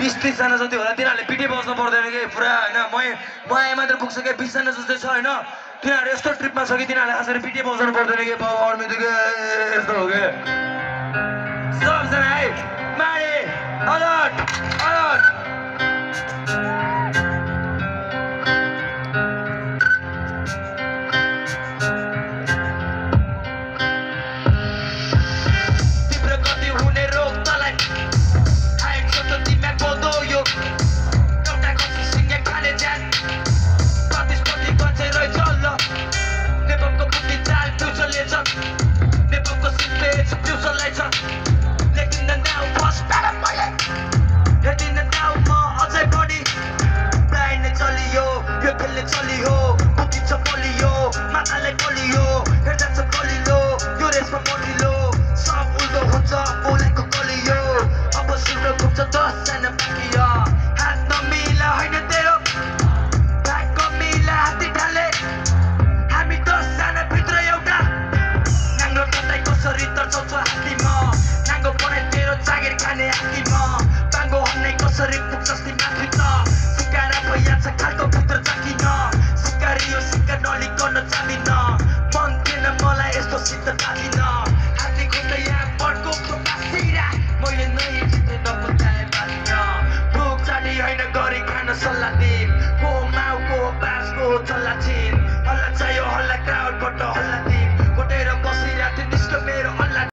20-30 जना जति होला तिनीहरूले पिटे बस्नु पर्दैन कि पुरा होइन म आए मात्र पुग्छ कि 20 जना जस्तै छ होइन तिनीहरू यस्तो ट्रिपमा छ कि तिनीहरूले आजरी पिटे बस्नु पर्दैन कि बाबु अर्मी त यस्तो हो कि सबजना है मारे अलर्ट अलर्ट सल्लाह